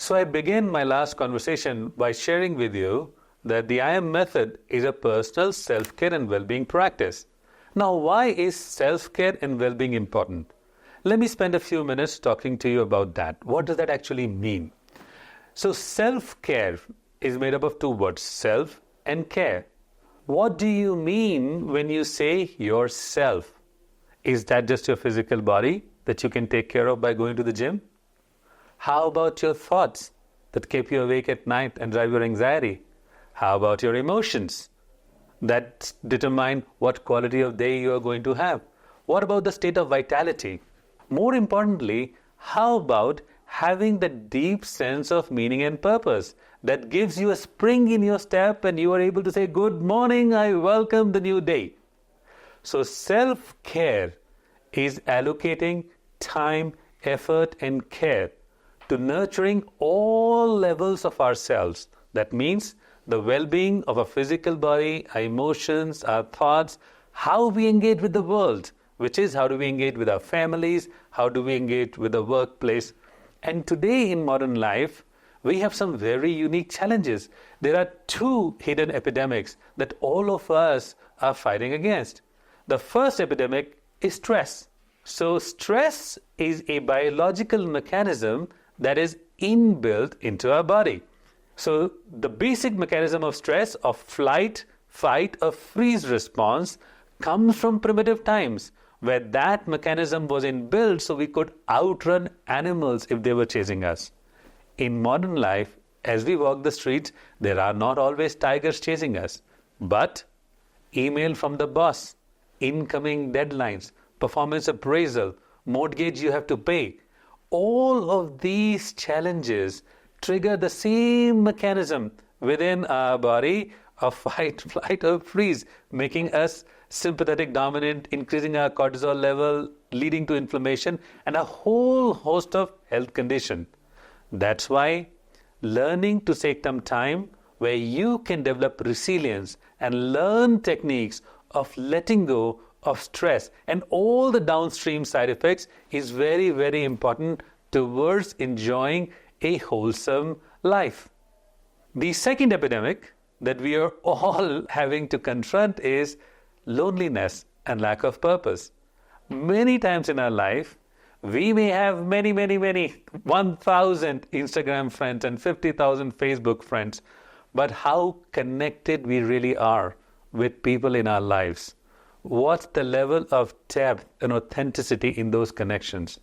So I began my last conversation by sharing with you that the Ayam method is a personal self-care and well-being practice. Now, why is self-care and well-being important? Let me spend a few minutes talking to you about that. What does that actually mean? So self-care is made up of two words, self and care. What do you mean when you say yourself? Is that just your physical body that you can take care of by going to the gym? How about your thoughts that keep you awake at night and drive your anxiety? How about your emotions that determine what quality of day you are going to have? What about the state of vitality? More importantly, how about having the deep sense of meaning and purpose that gives you a spring in your step and you are able to say, good morning, I welcome the new day. So self-care is allocating time, effort, and care to nurturing all levels of ourselves. That means the well-being of our physical body, our emotions, our thoughts, how we engage with the world, which is how do we engage with our families, how do we engage with the workplace. And today in modern life, we have some very unique challenges. There are two hidden epidemics that all of us are fighting against. The first epidemic is stress. So stress is a biological mechanism that is inbuilt into our body. So the basic mechanism of stress, of flight, fight, or freeze response comes from primitive times where that mechanism was inbuilt so we could outrun animals if they were chasing us. In modern life, as we walk the streets, there are not always tigers chasing us, but email from the boss, incoming deadlines, performance appraisal, mortgage you have to pay. All of these challenges trigger the same mechanism within our body of fight, flight, or freeze, making us sympathetic dominant, increasing our cortisol level, leading to inflammation and a whole host of health conditions. That's why learning to take some time where you can develop resilience and learn techniques of letting go of stress and all the downstream side effects is very, very important towards enjoying a wholesome life. The second epidemic that we are all having to confront is loneliness and lack of purpose. Many times in our life, we may have many, 1,000 Instagram friends and 50,000 Facebook friends, but how connected we really are with people in our lives. What's the level of depth and authenticity in those connections?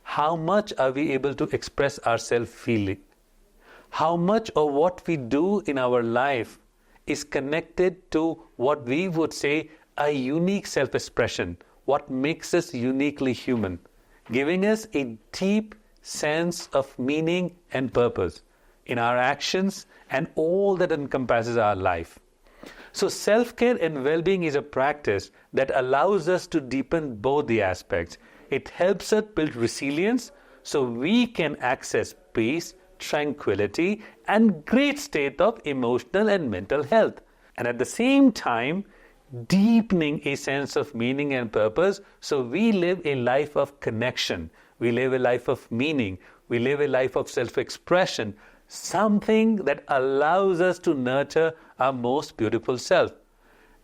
How much are we able to express ourselves freely? How much of what we do in our life is connected to what we would say a unique self-expression, what makes us uniquely human, giving us a deep sense of meaning and purpose in our actions and all that encompasses our life. So self-care and well-being is a practice that allows us to deepen both the aspects. It helps us build resilience so we can access peace, tranquility, and great state of emotional and mental health. And at the same time, deepening a sense of meaning and purpose so we live a life of connection. We live a life of meaning. We live a life of self-expression. Something that allows us to nurture our most beautiful self.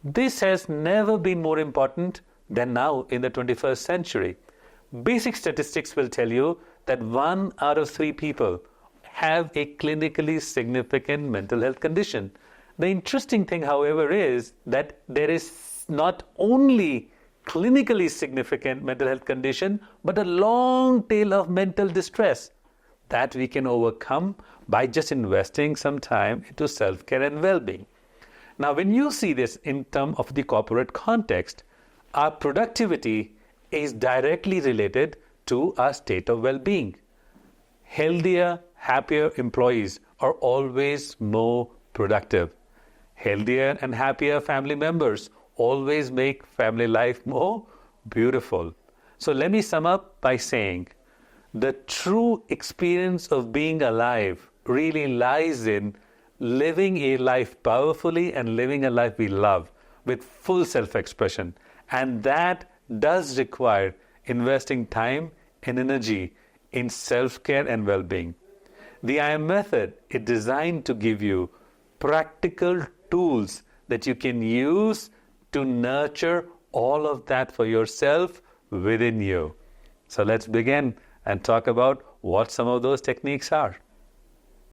This has never been more important than now in the 21st century. Basic statistics will tell you that 1 out of 3 people have a clinically significant mental health condition. The interesting thing, however, is that there is not only clinically significant mental health condition, but a long tail of mental distress that we can overcome by just investing some time into self-care and well-being. Now, when you see this in terms of the corporate context, our productivity is directly related to our state of well-being. Healthier, happier employees are always more productive. Healthier and happier family members always make family life more beautiful. So let me sum up by saying the true experience of being alive really lies in living a life powerfully and living a life we love with full self-expression. And that does require investing time and energy in self-care and well-being. The I Am method is designed to give you practical tools that you can use to nurture all of that for yourself within you. So let's begin and talk about what some of those techniques are.